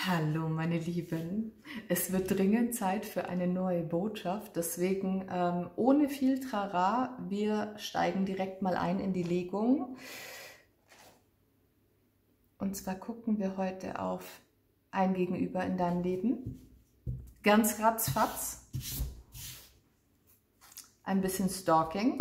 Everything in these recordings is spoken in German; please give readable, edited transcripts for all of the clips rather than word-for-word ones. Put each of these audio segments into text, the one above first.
Hallo meine Lieben, es wird dringend Zeit für eine neue Botschaft, deswegen ohne viel Trara, wir steigen direkt mal ein in die Legung. Und zwar gucken wir heute auf ein Gegenüber in deinem Leben, ganz ratzfatz, ein bisschen Stalking,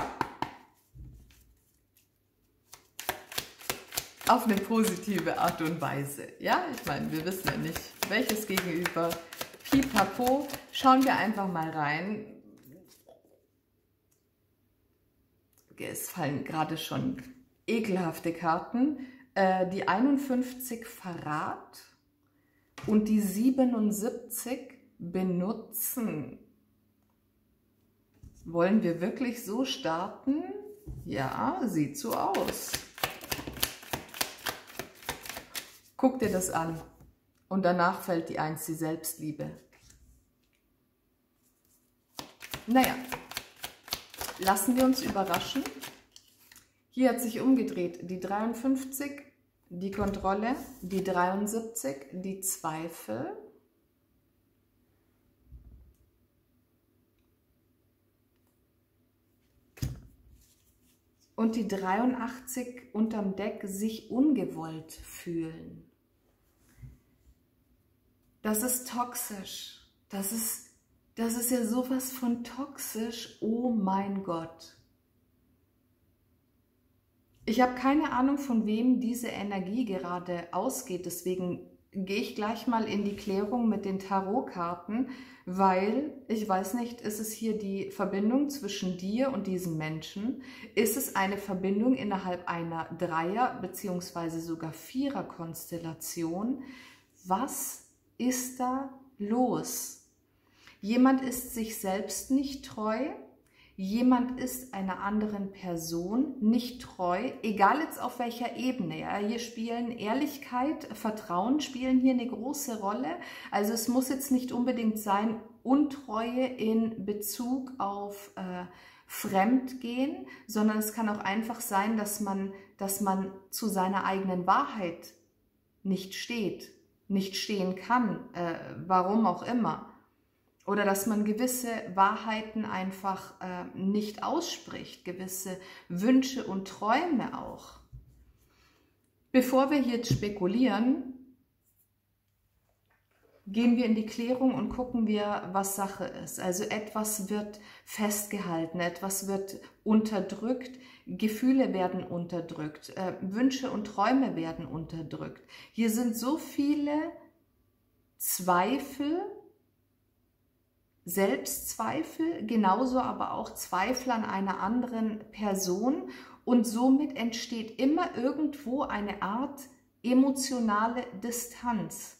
auf eine positive Art und Weise. Ja, ich meine, wir wissen ja nicht, welches Gegenüber. Pipapo, schauen wir einfach mal rein. Es fallen gerade schon ekelhafte Karten. Die 51 Verrat und die 77 benutzen. Wollen wir wirklich so starten? Ja, sieht so aus. Guck dir das an und danach fällt die 1, die Selbstliebe. Naja, lassen wir uns überraschen. Hier hat sich umgedreht die 53, die Kontrolle, die 73, die Zweifel. Und die 83 unterm Deck, sich ungewollt fühlen. Das ist toxisch. Das ist ja sowas von toxisch. Oh mein Gott. Ich habe keine Ahnung, von wem diese Energie gerade ausgeht. Deswegen gehe ich gleich mal in die Klärung mit den Tarotkarten, weil ich weiß nicht, ist es hier die Verbindung zwischen dir und diesem Menschen? Ist es eine Verbindung innerhalb einer Dreier- bzw. sogar Vierer-Konstellation? Was ist da los? Jemand ist sich selbst nicht treu, jemand ist einer anderen Person nicht treu, egal jetzt auf welcher Ebene. Ja? Hier spielen Ehrlichkeit, Vertrauen spielen hier eine große Rolle. Also es muss jetzt nicht unbedingt sein, Untreue in Bezug auf Fremdgehen, sondern es kann auch einfach sein, dass man zu seiner eigenen Wahrheit nicht steht, nicht stehen kann, warum auch immer. Oder dass man gewisse Wahrheiten einfach nicht ausspricht, gewisse Wünsche und Träume auch. Bevor wir jetzt spekulieren, gehen wir in die Klärung und gucken wir, was Sache ist. Also etwas wird festgehalten, etwas wird unterdrückt, Gefühle werden unterdrückt, Wünsche und Träume werden unterdrückt. Hier sind so viele Zweifel, Selbstzweifel, genauso aber auch Zweifel an einer anderen Person und somit entsteht immer irgendwo eine Art emotionale Distanz.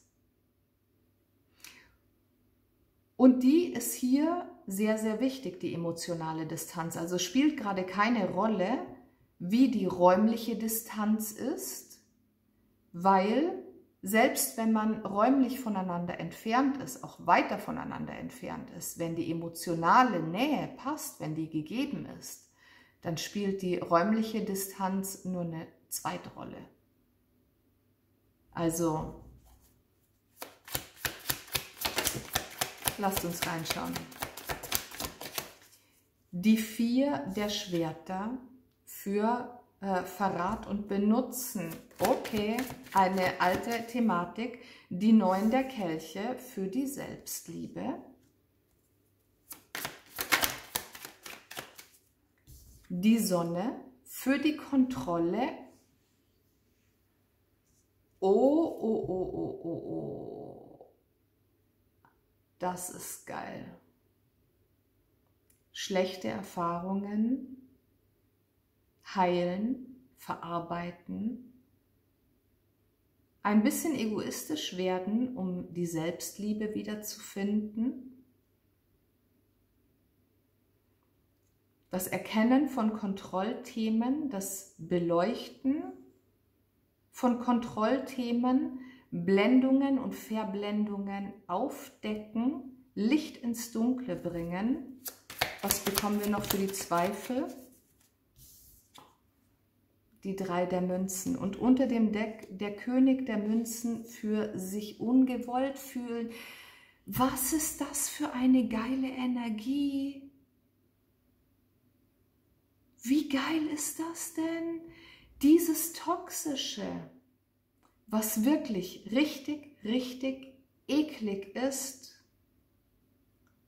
Und die ist hier sehr, sehr wichtig, die emotionale Distanz. Also spielt gerade keine Rolle, wie die räumliche Distanz ist, weil selbst wenn man räumlich voneinander entfernt ist, auch weiter voneinander entfernt ist, wenn die emotionale Nähe passt, wenn die gegeben ist, dann spielt die räumliche Distanz nur eine Zweitrolle. Also lasst uns reinschauen. Die 4 der Schwerter für Verrat und Benutzen. Okay, eine alte Thematik. Die 9 der Kelche für die Selbstliebe. Die Sonne für die Kontrolle. Oh. Das ist geil. Schlechte Erfahrungen heilen, verarbeiten, ein bisschen egoistisch werden, um die Selbstliebe wiederzufinden, das Erkennen von Kontrollthemen, das Beleuchten von Kontrollthemen, Blendungen und Verblendungen aufdecken, Licht ins Dunkle bringen. Was bekommen wir noch für die Zweifel? die 3 der Münzen. Und unter dem Deck der König der Münzen für sich ungewollt fühlen. Was ist das für eine geile Energie? Wie geil ist das denn? Dieses Toxische, was wirklich richtig, richtig eklig ist,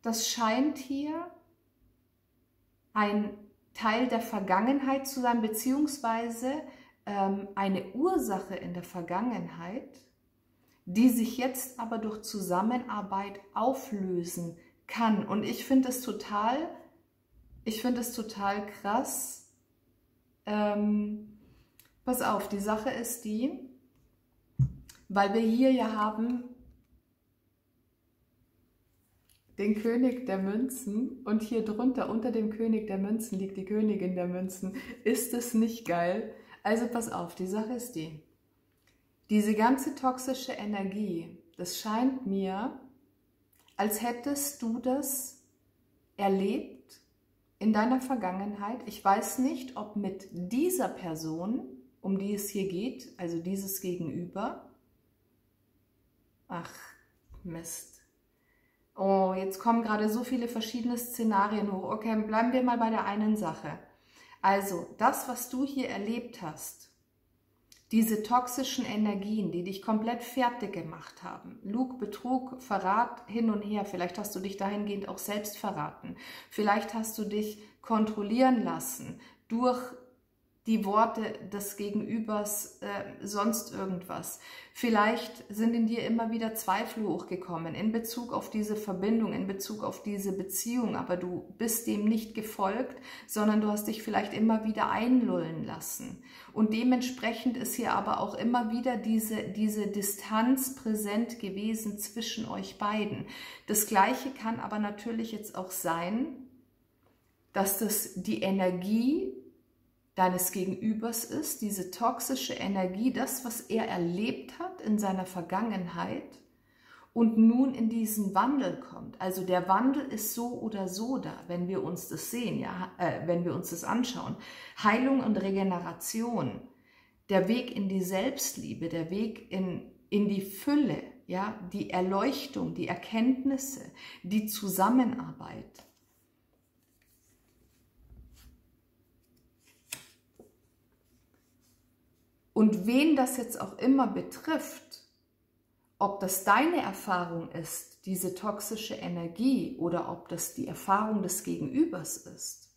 das scheint hier ein Teil der Vergangenheit zu sein, beziehungsweise eine Ursache in der Vergangenheit, die sich jetzt aber durch Zusammenarbeit auflösen kann. Und ich finde es total krass. Pass auf, die Sache ist die, weil wir hier ja haben den König der Münzen und hier drunter, unter dem König der Münzen, liegt die Königin der Münzen. Ist es nicht geil? Also pass auf, die Sache ist die. Diese ganze toxische Energie, das scheint mir, als hättest du das erlebt in deiner Vergangenheit. Ich weiß nicht, ob mit dieser Person, um die es hier geht, also dieses Gegenüber. Ach, Mist. Oh, jetzt kommen gerade so viele verschiedene Szenarien hoch. Okay, bleiben wir mal bei der einen Sache. Also, das, was du hier erlebt hast, diese toxischen Energien, die dich komplett fertig gemacht haben, Lug, Betrug, Verrat, hin und her, vielleicht hast du dich dahingehend auch selbst verraten, vielleicht hast du dich kontrollieren lassen durch die Worte des Gegenübers, sonst irgendwas. Vielleicht sind in dir immer wieder Zweifel hochgekommen in Bezug auf diese Verbindung, in Bezug auf diese Beziehung, aber du bist dem nicht gefolgt, sondern du hast dich vielleicht immer wieder einlullen lassen. Und dementsprechend ist hier aber auch immer wieder diese Distanz präsent gewesen zwischen euch beiden. Das Gleiche kann aber natürlich jetzt auch sein, dass das die Energie deines Gegenübers ist, diese toxische Energie, das, was er erlebt hat in seiner Vergangenheit und nun in diesen Wandel kommt. Also der Wandel ist so oder so da, wenn wir uns das sehen, ja, wenn wir uns das anschauen. Heilung und Regeneration, der Weg in die Selbstliebe, der Weg in die Fülle, ja, die Erleuchtung, die Erkenntnisse, die Zusammenarbeit. Und wen das jetzt auch immer betrifft, ob das deine Erfahrung ist, diese toxische Energie, oder ob das die Erfahrung des Gegenübers ist,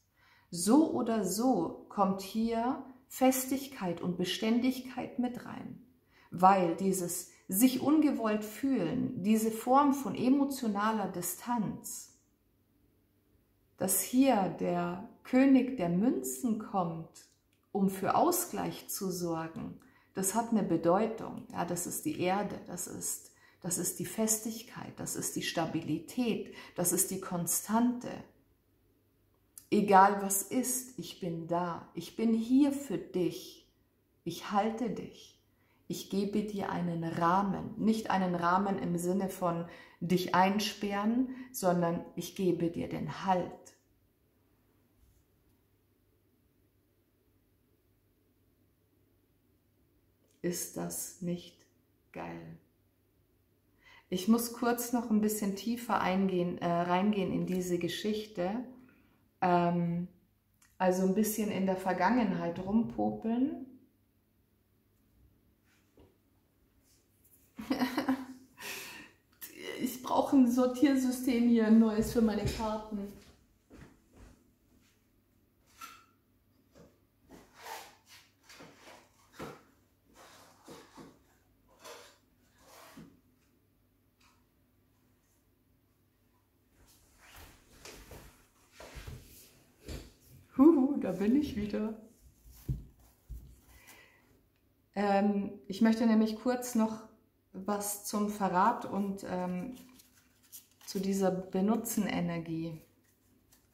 so oder so kommt hier Festigkeit und Beständigkeit mit rein. Weil dieses sich ungewollt fühlen, diese Form von emotionaler Distanz, dass hier der König der Münzen kommt, um für Ausgleich zu sorgen, das hat eine Bedeutung. Ja, das ist die Erde, das ist die Festigkeit, das ist die Stabilität, das ist die Konstante. Egal was ist, ich bin da, ich bin hier für dich, ich halte dich, ich gebe dir einen Rahmen, nicht einen Rahmen im Sinne von dich einsperren, sondern ich gebe dir den Halt. Ist das nicht geil? Ich muss kurz noch ein bisschen tiefer reingehen in diese Geschichte. Also ein bisschen in der Vergangenheit rumpopeln. Ich brauche ein Sortiersystem hier, ein neues für meine Karten. Da bin ich wieder. Ich möchte nämlich kurz noch was zum Verrat und zu dieser Benutzenenergie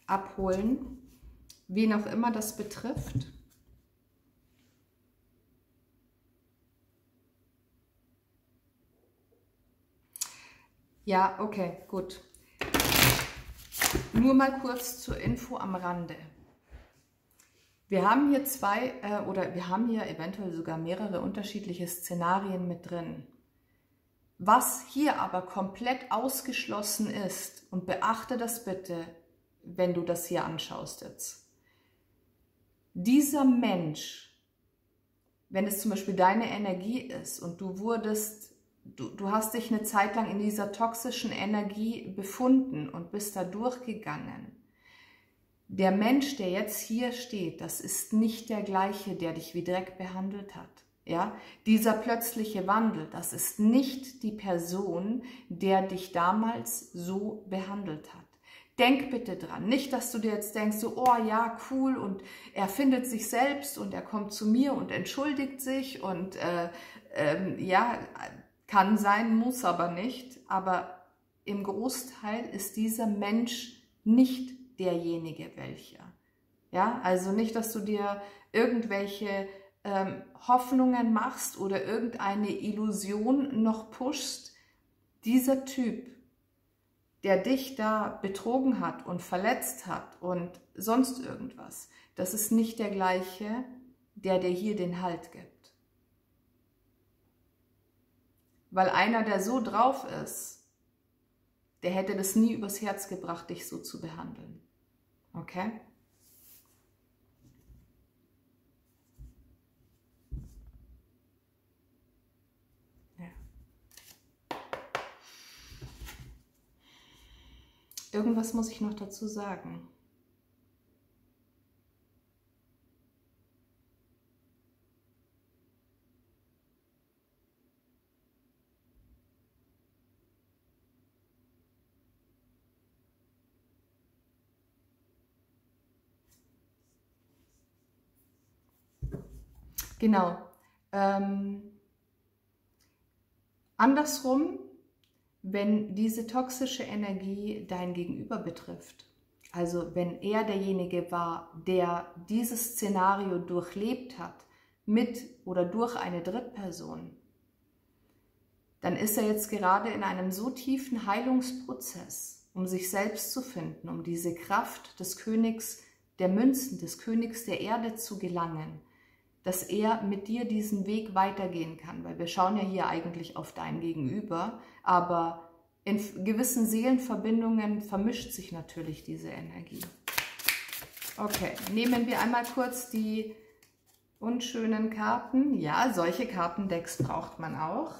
abholen, wen auch immer das betrifft. Ja, okay, gut. Nur mal kurz zur Info am Rande. Wir haben hier oder wir haben hier eventuell sogar mehrere unterschiedliche Szenarien mit drin. Was hier aber komplett ausgeschlossen ist, und beachte das bitte, wenn du das hier anschaust jetzt. Dieser Mensch, wenn es zum Beispiel deine Energie ist und du hast dich eine Zeit lang in dieser toxischen Energie befunden und bist da durchgegangen. Der Mensch, der jetzt hier steht, das ist nicht der gleiche, der dich wie Dreck behandelt hat. Ja? Dieser plötzliche Wandel, das ist nicht die Person, der dich damals so behandelt hat. Denk bitte dran, nicht, dass du dir jetzt denkst, so, oh ja, cool, und er findet sich selbst und er kommt zu mir und entschuldigt sich und ja, kann sein, muss aber nicht. Aber im Großteil ist dieser Mensch nicht derjenige welcher. Ja, also nicht, dass du dir irgendwelche Hoffnungen machst oder irgendeine Illusion noch pushst. Dieser Typ, der dich da betrogen hat und verletzt hat und sonst irgendwas, das ist nicht der gleiche, der dir hier den Halt gibt. Weil einer, der so drauf ist, der hätte das nie übers Herz gebracht, dich so zu behandeln. Okay? Ja. Irgendwas muss ich noch dazu sagen. Genau. Andersrum, wenn diese toxische Energie dein Gegenüber betrifft, also wenn er derjenige war, der dieses Szenario durchlebt hat, mit oder durch eine Drittperson, dann ist er jetzt gerade in einem so tiefen Heilungsprozess, um sich selbst zu finden, um diese Kraft des Königs der Münzen, des Königs der Erde zu gelangen, dass er mit dir diesen Weg weitergehen kann, weil wir schauen ja hier eigentlich auf dein Gegenüber, aber in gewissen Seelenverbindungen vermischt sich natürlich diese Energie. Okay, nehmen wir einmal kurz die unschönen Karten. Ja, solche Kartendecks braucht man auch.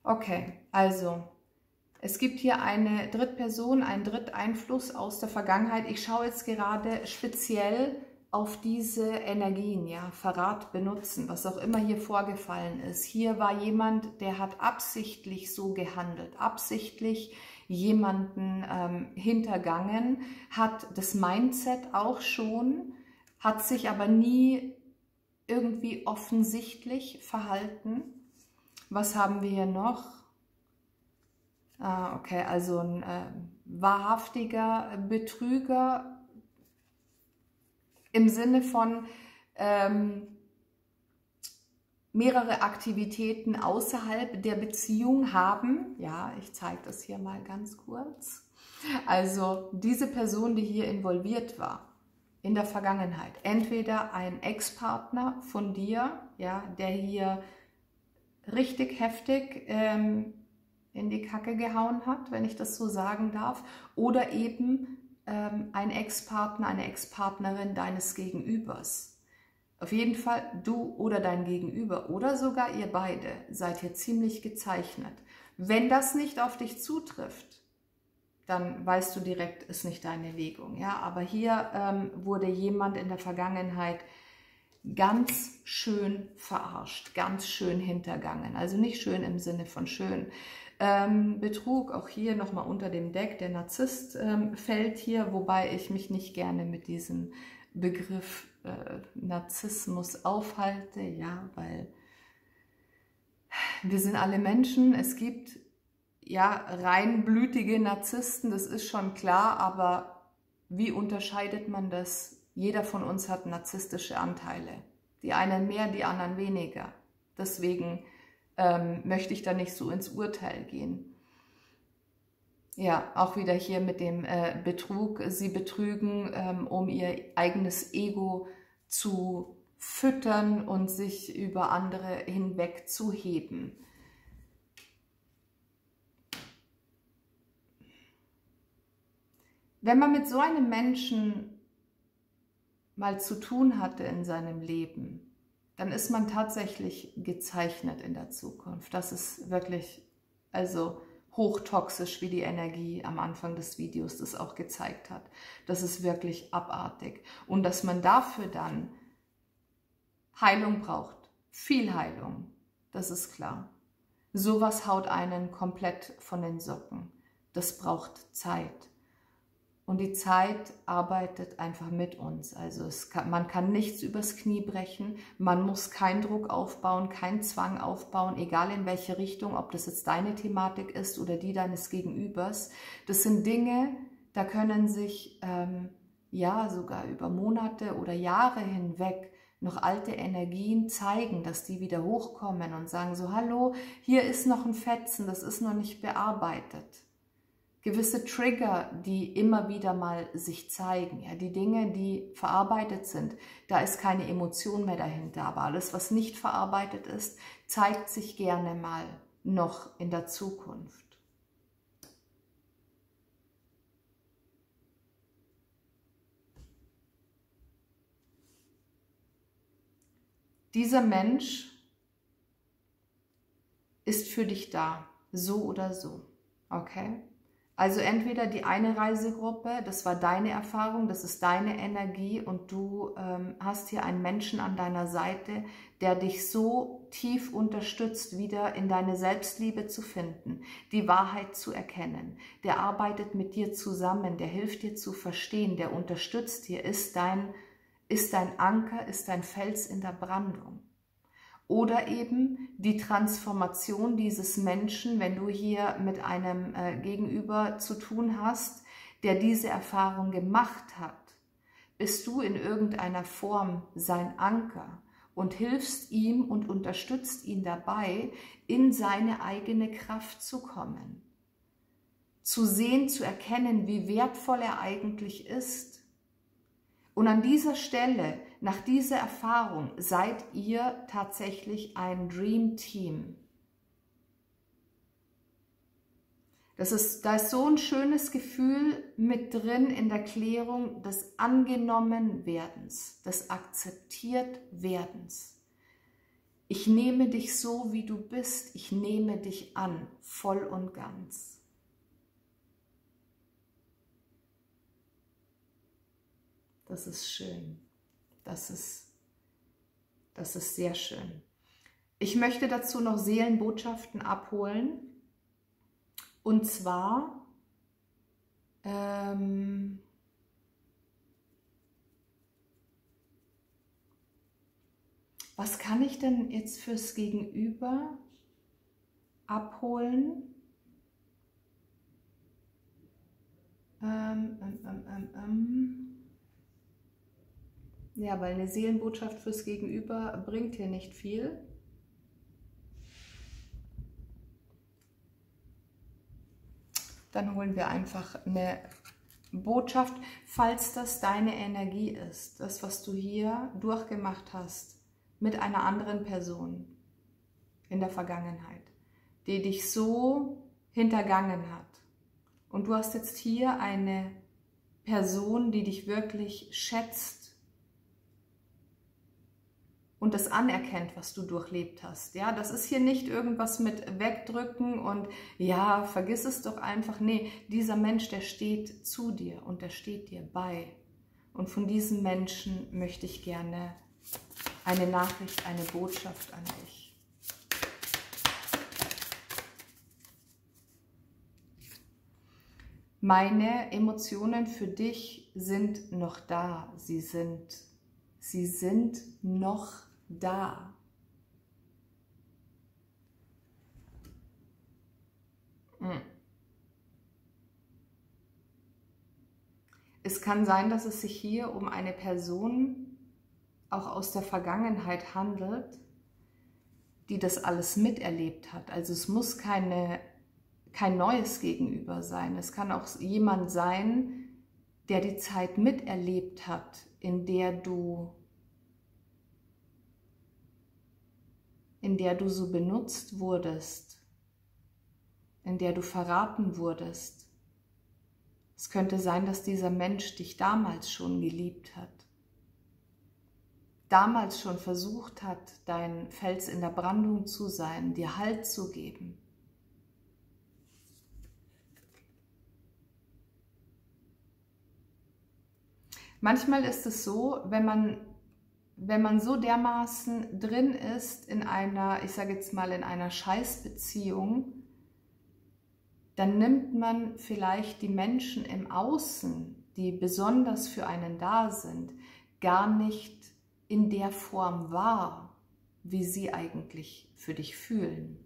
Okay, also es gibt hier eine Drittperson, einen Dritteinfluss aus der Vergangenheit. Ich schaue jetzt gerade speziell auf diese Energien, ja, Verrat benutzen, was auch immer hier vorgefallen ist. Hier war jemand, der hat absichtlich so gehandelt, absichtlich jemanden hintergangen, hat das Mindset auch schon, hat sich aber nie irgendwie offensichtlich verhalten. Was haben wir hier noch? Okay, also ein wahrhaftiger Betrüger im Sinne von mehrere Aktivitäten außerhalb der Beziehung haben. Ja, ich zeige das hier mal ganz kurz. Also diese Person, die hier involviert war in der Vergangenheit, entweder ein Ex-Partner von dir, ja, der hier richtig heftig in die Kacke gehauen hat, wenn ich das so sagen darf, oder eben ein Ex-Partner, eine Ex-Partnerin deines Gegenübers. Auf jeden Fall du oder dein Gegenüber oder sogar ihr beide seid hier ziemlich gezeichnet. Wenn das nicht auf dich zutrifft, dann weißt du direkt, ist nicht deine Legung. Ja? Aber hier wurde jemand in der Vergangenheit ganz schön verarscht, ganz schön hintergangen. Also nicht schön im Sinne von schön. Betrug, auch hier nochmal unter dem Deck, der Narzisst fällt hier, wobei ich mich nicht gerne mit diesem Begriff Narzissmus aufhalte, ja, weil wir sind alle Menschen, es gibt ja reinblütige Narzissten, das ist schon klar, aber wie unterscheidet man das? Jeder von uns hat narzisstische Anteile, die einen mehr, die anderen weniger, deswegen möchte ich da nicht so ins Urteil gehen. Ja, auch wieder hier mit dem Betrug. Sie betrügen, um ihr eigenes Ego zu füttern und sich über andere hinweg zu heben. Wenn man mit so einem Menschen mal zu tun hatte in seinem Leben, dann ist man tatsächlich gezeichnet in der Zukunft. Das ist wirklich, also hochtoxisch, wie die Energie am Anfang des Videos das auch gezeigt hat. Das ist wirklich abartig. Und dass man dafür dann Heilung braucht, viel Heilung, das ist klar. Sowas haut einen komplett von den Socken. Das braucht Zeit. Und die Zeit arbeitet einfach mit uns. Also man kann nichts übers Knie brechen, man muss keinen Druck aufbauen, keinen Zwang aufbauen, egal in welche Richtung, ob das jetzt deine Thematik ist oder die deines Gegenübers. Das sind Dinge, da können sich ja sogar über Monate oder Jahre hinweg noch alte Energien zeigen, dass die wieder hochkommen und sagen so, hallo, hier ist noch ein Fetzen, das ist noch nicht bearbeitet. Gewisse Trigger, die immer wieder mal sich zeigen, ja, die Dinge, die verarbeitet sind, da ist keine Emotion mehr dahinter, aber alles, was nicht verarbeitet ist, zeigt sich gerne mal noch in der Zukunft. Dieser Mensch ist für dich da, so oder so, okay? Also entweder die eine Reisegruppe, das war deine Erfahrung, das ist deine Energie und du hast hier einen Menschen an deiner Seite, der dich so tief unterstützt, wieder in deine Selbstliebe zu finden, die Wahrheit zu erkennen. Der arbeitet mit dir zusammen, der hilft dir zu verstehen, der unterstützt dir, ist dein Anker, ist dein Fels in der Brandung. Oder eben die Transformation dieses Menschen, wenn du hier mit einem Gegenüber zu tun hast, der diese Erfahrung gemacht hat, bist du in irgendeiner Form sein Anker und hilfst ihm und unterstützt ihn dabei, in seine eigene Kraft zu kommen. Zu sehen, zu erkennen, wie wertvoll er eigentlich ist. Und an dieser Stelle, nach dieser Erfahrung, seid ihr tatsächlich ein Dream Team. Da ist so ein schönes Gefühl mit drin in der Klärung des Angenommenwerdens, des Akzeptiertwerdens. Ich nehme dich so, wie du bist. Ich nehme dich an, voll und ganz. Das ist schön. Das ist sehr schön. Ich möchte dazu noch Seelenbotschaften abholen. Und zwar was kann ich denn jetzt fürs Gegenüber abholen? Ja, weil eine Seelenbotschaft fürs Gegenüber bringt hier nicht viel. Dann holen wir einfach eine Botschaft, falls das deine Energie ist, das, was du hier durchgemacht hast mit einer anderen Person in der Vergangenheit, die dich so hintergangen hat. Und du hast jetzt hier eine Person, die dich wirklich schätzt, und das anerkennt, was du durchlebt hast. Ja, das ist hier nicht irgendwas mit wegdrücken und ja, vergiss es doch einfach. Nee, dieser Mensch, der steht zu dir und der steht dir bei. Und von diesem Menschen möchte ich gerne eine Nachricht, eine Botschaft an dich. Meine Emotionen für dich sind noch da. Sie sind noch da. Es kann sein, dass es sich hier um eine Person auch aus der Vergangenheit handelt, die das alles miterlebt hat. Also es muss keine kein neues Gegenüber sein. Es kann auch jemand sein, der die Zeit miterlebt hat, in der du so benutzt wurdest, in der du verraten wurdest. Es könnte sein, dass dieser Mensch dich damals schon geliebt hat, damals schon versucht hat, dein Fels in der Brandung zu sein, dir Halt zu geben. Manchmal ist es so, wenn man so dermaßen drin ist in einer, ich sage jetzt mal, in einer Scheißbeziehung, dann nimmt man vielleicht die Menschen im Außen, die besonders für einen da sind, gar nicht in der Form wahr, wie sie eigentlich für dich fühlen.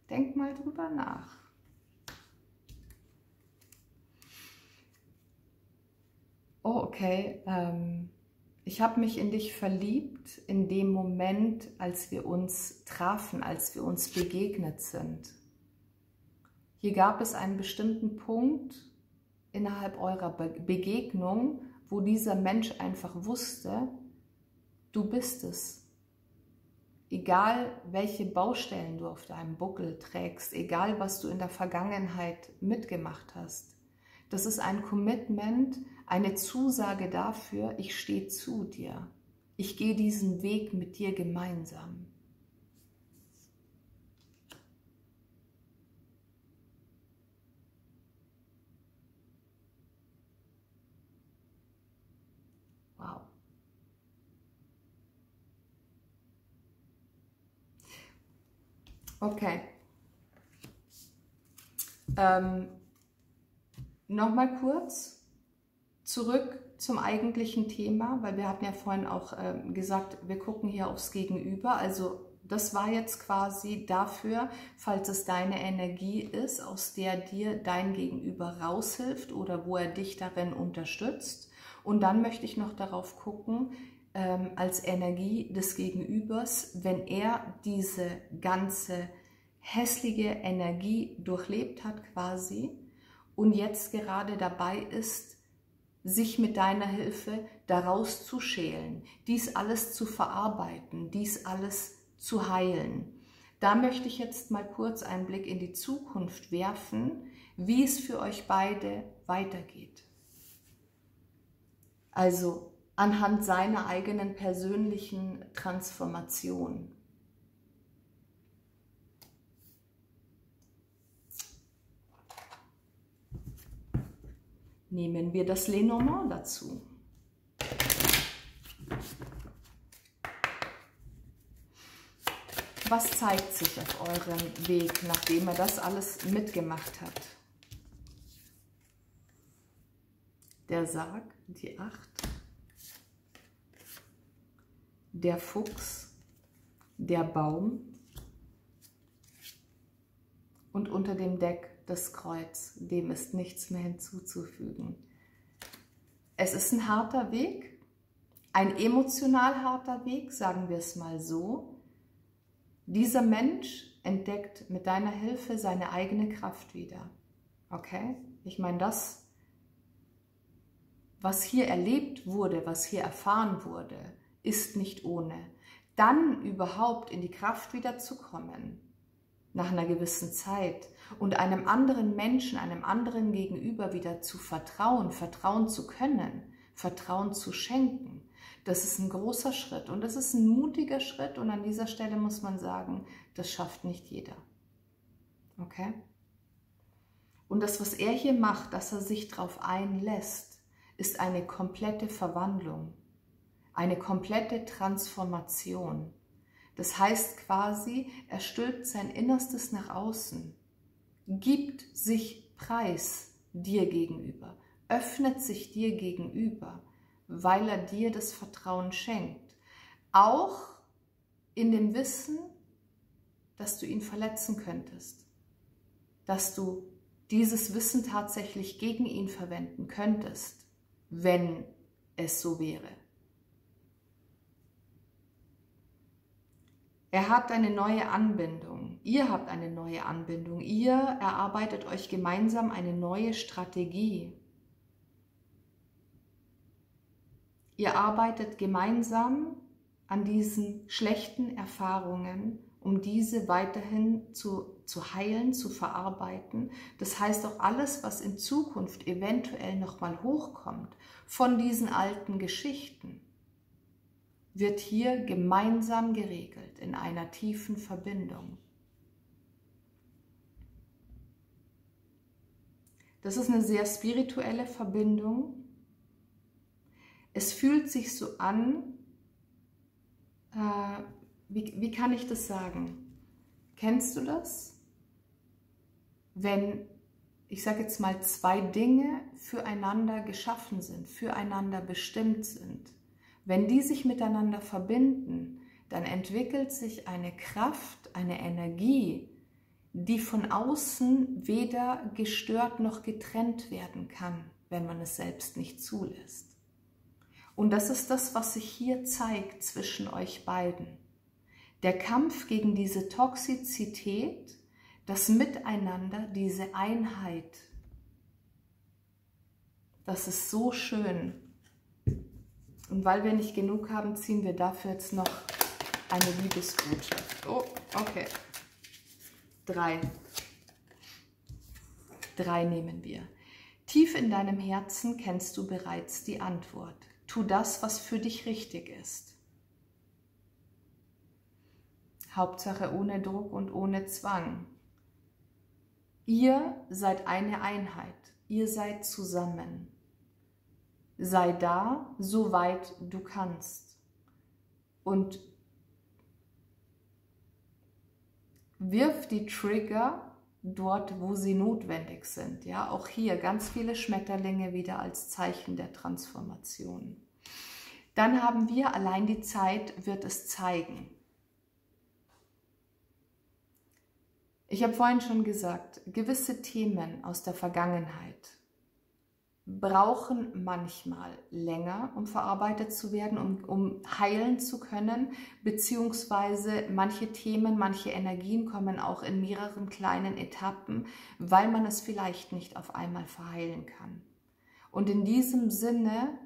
Denk mal drüber nach. Oh, okay, ich habe mich in dich verliebt in dem Moment, als wir uns trafen, als wir uns begegnet sind. Hier gab es einen bestimmten Punkt innerhalb eurer Begegnung, wo dieser Mensch einfach wusste, du bist es. Egal, welche Baustellen du auf deinem Buckel trägst, egal, was du in der Vergangenheit mitgemacht hast. Das ist ein Commitment, eine Zusage dafür, ich stehe zu dir. Ich gehe diesen Weg mit dir gemeinsam. Wow. Okay. Nochmal kurz zurück zum eigentlichen Thema, weil wir hatten ja vorhin auch gesagt, wir gucken hier aufs Gegenüber. Also das war jetzt quasi dafür, falls es deine Energie ist, aus der dir dein Gegenüber raushilft oder wo er dich darin unterstützt. Und dann möchte ich noch darauf gucken, als Energie des Gegenübers, wenn er diese ganze hässliche Energie durchlebt hat quasi und jetzt gerade dabei ist, sich mit deiner Hilfe daraus zu schälen, dies alles zu verarbeiten, dies alles zu heilen. Da möchte ich jetzt mal kurz einen Blick in die Zukunft werfen, wie es für euch beide weitergeht. Also anhand seiner eigenen persönlichen Transformation. Nehmen wir das Lenormand dazu. Was zeigt sich auf eurem Weg, nachdem er das alles mitgemacht hat? Der Sarg, die 8, der Fuchs, der Baum und unter dem Deck das Kreuz, dem ist nichts mehr hinzuzufügen. Es ist ein harter Weg, ein emotional harter Weg, sagen wir es mal so. Dieser Mensch entdeckt mit deiner Hilfe seine eigene Kraft wieder. Okay? Ich meine, das, was hier erlebt wurde, was hier erfahren wurde, ist nicht ohne. Dann überhaupt in die Kraft wiederzukommen, nach einer gewissen Zeit und einem anderen Menschen, einem anderen Gegenüber wieder zu vertrauen, vertrauen zu können, Vertrauen zu schenken, das ist ein großer Schritt und das ist ein mutiger Schritt und an dieser Stelle muss man sagen, das schafft nicht jeder. Okay? Und das, was er hier macht, dass er sich darauf einlässt, ist eine komplette Verwandlung, eine komplette Transformation. Das heißt quasi, er stülpt sein Innerstes nach außen, gibt sich preis dir gegenüber, öffnet sich dir gegenüber, weil er dir das Vertrauen schenkt. Auch in dem Wissen, dass du ihn verletzen könntest, dass du dieses Wissen tatsächlich gegen ihn verwenden könntest, wenn es so wäre. Er hat eine neue Anbindung. Ihr habt eine neue Anbindung. Ihr erarbeitet euch gemeinsam eine neue Strategie. Ihr arbeitet gemeinsam an diesen schlechten Erfahrungen, um diese weiterhin zu heilen, zu verarbeiten. Das heißt auch alles, was in Zukunft eventuell nochmal hochkommt von diesen alten Geschichten, wird hier gemeinsam geregelt in einer tiefen Verbindung. Das ist eine sehr spirituelle Verbindung. Es fühlt sich so an, wie kann ich das sagen? Kennst du das? Wenn, ich sage jetzt mal, zwei Dinge füreinander geschaffen sind, füreinander bestimmt sind. Wenn die sich miteinander verbinden, dann entwickelt sich eine Kraft, eine Energie, die von außen weder gestört noch getrennt werden kann, wenn man es selbst nicht zulässt. Und das ist das, was sich hier zeigt zwischen euch beiden. Der Kampf gegen diese Toxizität, das Miteinander, diese Einheit. Das ist so schön. Und weil wir nicht genug haben, ziehen wir dafür jetzt noch eine Liebesbotschaft. Oh, okay. 3. 3 nehmen wir. Tief in deinem Herzen kennst du bereits die Antwort. Tu das, was für dich richtig ist. Hauptsache ohne Druck und ohne Zwang. Ihr seid eine Einheit. Ihr seid zusammen. Sei da, soweit du kannst. Und wirf die Trigger dort, wo sie notwendig sind. Ja, auch hier ganz viele Schmetterlinge wieder als Zeichen der Transformation. Dann haben wir, allein die Zeit wird es zeigen. Ich habe vorhin schon gesagt, gewisse Themen aus der Vergangenheit brauchen manchmal länger, um verarbeitet zu werden, um heilen zu können, beziehungsweise manche Themen, manche Energien kommen auch in mehreren kleinen Etappen, weil man es vielleicht nicht auf einmal verheilen kann. Und in diesem Sinne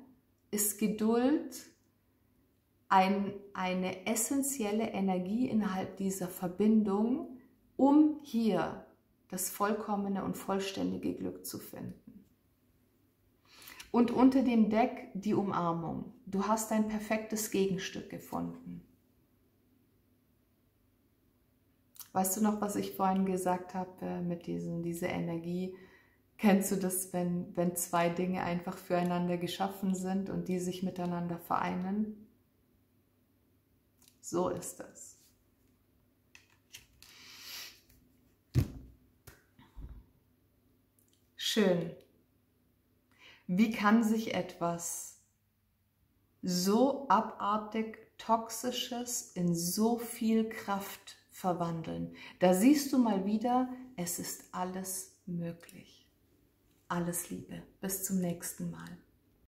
ist Geduld eine essentielle Energie innerhalb dieser Verbindung, um hier das vollkommene und vollständige Glück zu finden. Und unter dem Deck die Umarmung. Du hast ein perfektes Gegenstück gefunden. Weißt du noch, was ich vorhin gesagt habe mit diese Energie? Kennst du das, wenn zwei Dinge einfach füreinander geschaffen sind und die sich miteinander vereinen? So ist das. Schön. Wie kann sich etwas so abartig Toxisches in so viel Kraft verwandeln? Da siehst du mal wieder, es ist alles möglich. Alles Liebe. Bis zum nächsten Mal.